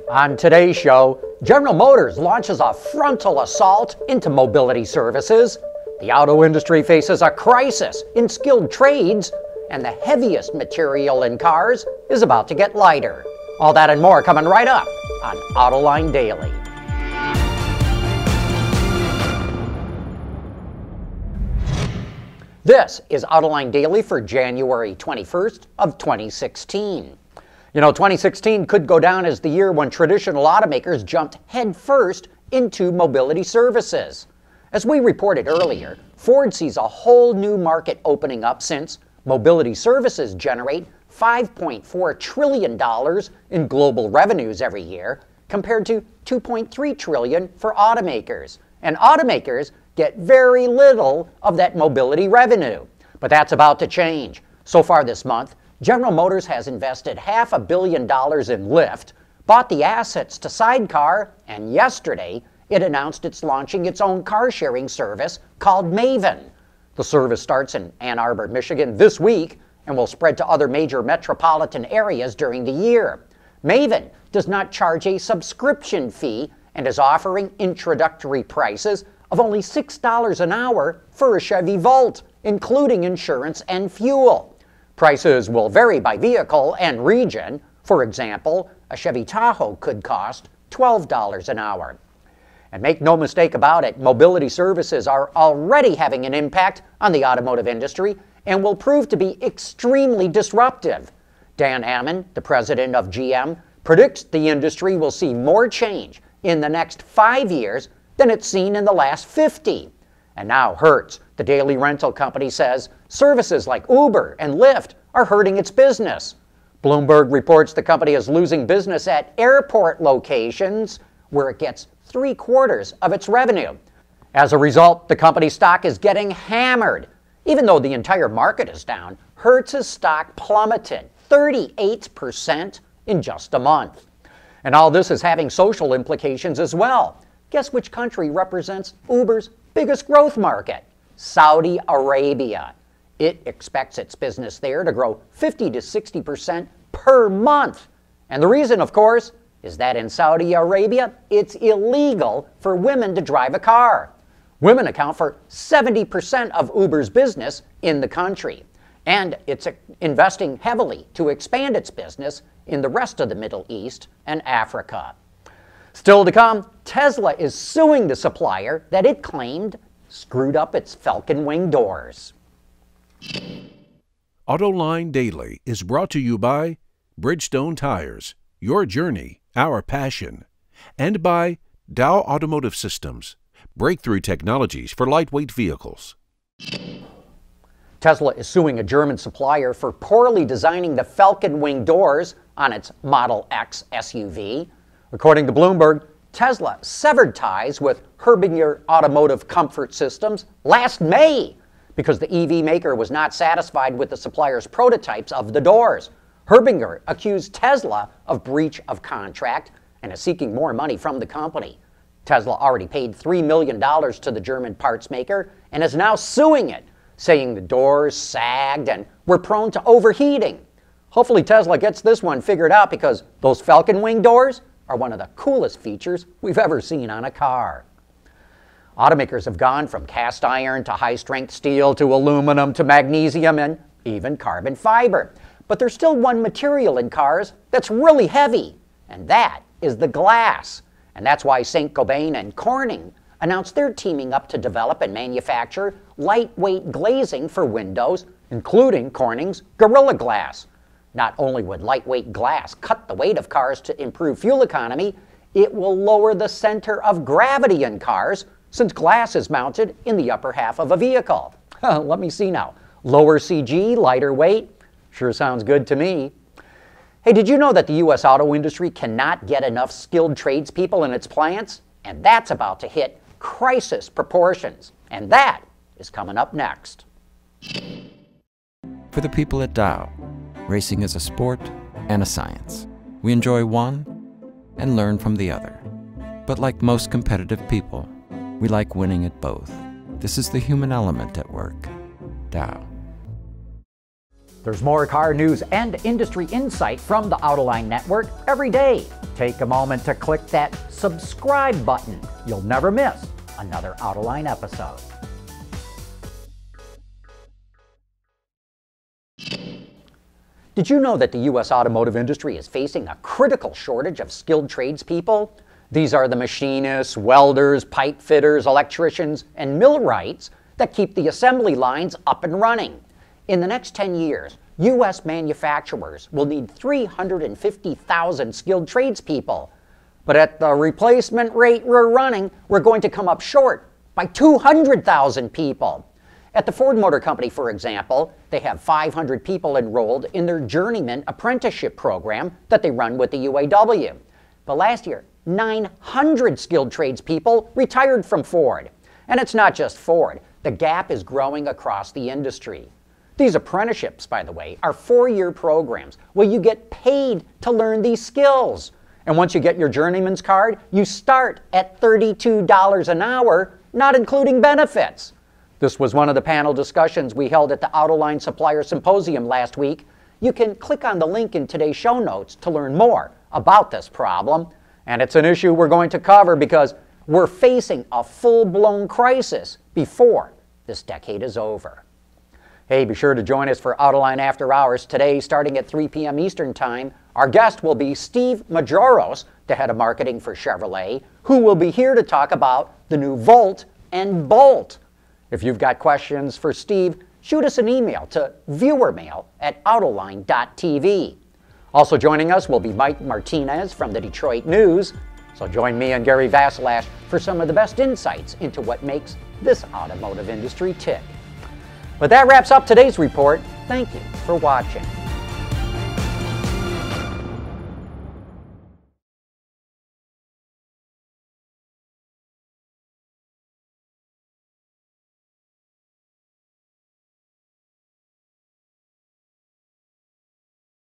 On today's show, General Motors launches a frontal assault into mobility services, the auto industry faces a crisis in skilled trades, and the heaviest material in cars is about to get lighter. All that and more coming right up on Autoline Daily. This is Autoline Daily for January 21st of 2016. You know, 2016 could go down as the year when traditional automakers jumped headfirst into mobility services. As we reported earlier, Ford sees a whole new market opening up since mobility services generate $5.4 trillion in global revenues every year, compared to $2.3 trillion for automakers. And automakers get very little of that mobility revenue. But that's about to change. So far this month, General Motors has invested $500 million in Lyft, bought the assets to Sidecar, and yesterday it announced it's launching its own car-sharing service called Maven. The service starts in Ann Arbor, Michigan this week and will spread to other major metropolitan areas during the year. Maven does not charge a subscription fee and is offering introductory prices of only $6 an hour for a Chevy Volt, including insurance and fuel. Prices will vary by vehicle and region. For example, a Chevy Tahoe could cost $12 an hour. And make no mistake about it, mobility services are already having an impact on the automotive industry and will prove to be extremely disruptive. Dan Ammann, the president of GM, predicts the industry will see more change in the next 5 years than it's seen in the last 50. And now Hertz, the daily rental company, says services like Uber and Lyft are hurting its business. Bloomberg reports the company is losing business at airport locations where it gets 3/4 of its revenue. As a result, the company's stock is getting hammered. Even though the entire market is down, Hertz's stock plummeted 38% in just a month. And all this is having social implications as well. Guess which country represents Uber's biggest growth market? Saudi Arabia. It expects its business there to grow 50 to 60% per month. And the reason, of course, is that in Saudi Arabia, it's illegal for women to drive a car. Women account for 70% of Uber's business in the country. And it's investing heavily to expand its business in the rest of the Middle East and Africa. Still to come, Tesla is suing the supplier that it claimed screwed up its Falcon Wing doors. Autoline Daily is brought to you by Bridgestone Tires, your journey, our passion, and by Dow Automotive Systems, breakthrough technologies for lightweight vehicles. Tesla is suing a German supplier for poorly designing the Falcon Wing doors on its Model X SUV. According to Bloomberg, Tesla severed ties with Hertz Automotive Comfort Systems last May because the EV maker was not satisfied with the supplier's prototypes of the doors. Hertz accused Tesla of breach of contract and is seeking more money from the company. Tesla already paid $3 million to the German parts maker and is now suing it, saying the doors sagged and were prone to overheating. Hopefully Tesla gets this one figured out because those Falcon Wing doors are one of the coolest features we've ever seen on a car. Automakers have gone from cast iron to high-strength steel to aluminum to magnesium and even carbon fiber. But there's still one material in cars that's really heavy, and that is the glass. And that's why Saint-Gobain and Corning announced they're teaming up to develop and manufacture lightweight glazing for windows, including Corning's Gorilla Glass. Not only would lightweight glass cut the weight of cars to improve fuel economy, it will lower the center of gravity in cars since glass is mounted in the upper half of a vehicle. Let me see now. Lower CG, lighter weight? Sure sounds good to me. Hey, did you know that the U.S. auto industry cannot get enough skilled tradespeople in its plants? And that's about to hit crisis proportions. And that is coming up next. For the people at Dow, racing is a sport and a science. We enjoy one and learn from the other. But like most competitive people, we like winning at both. This is the human element at work. Dow. There's more car news and industry insight from the Autoline Network every day. Take a moment to click that subscribe button. You'll never miss another Autoline episode. Did you know that the U.S. automotive industry is facing a critical shortage of skilled tradespeople? These are the machinists, welders, pipe fitters, electricians, and millwrights that keep the assembly lines up and running. In the next 10 years, U.S. manufacturers will need 350,000 skilled tradespeople. But at the replacement rate we're running, we're going to come up short by 200,000 people. At the Ford Motor Company, for example, they have 500 people enrolled in their Journeyman Apprenticeship program that they run with the UAW. But last year, 900 skilled tradespeople retired from Ford. And it's not just Ford. The gap is growing across the industry. These apprenticeships, by the way, are 4-year programs where you get paid to learn these skills. And once you get your Journeyman's card, you start at $32 an hour, not including benefits. This was one of the panel discussions we held at the Autoline Supplier Symposium last week. You can click on the link in today's show notes to learn more about this problem. And it's an issue we're going to cover because we're facing a full-blown crisis before this decade is over. Hey, be sure to join us for Autoline After Hours today starting at 3 p.m. Eastern Time. Our guest will be Steve Majoros, the head of marketing for Chevrolet, who will be here to talk about the new Volt and Bolt. If you've got questions for Steve, shoot us an email to viewermail@autoline.tv. Also joining us will be Mike Martinez from the Detroit News. So join me and Gary Vasilash for some of the best insights into what makes this automotive industry tick. But that wraps up today's report. Thank you for watching.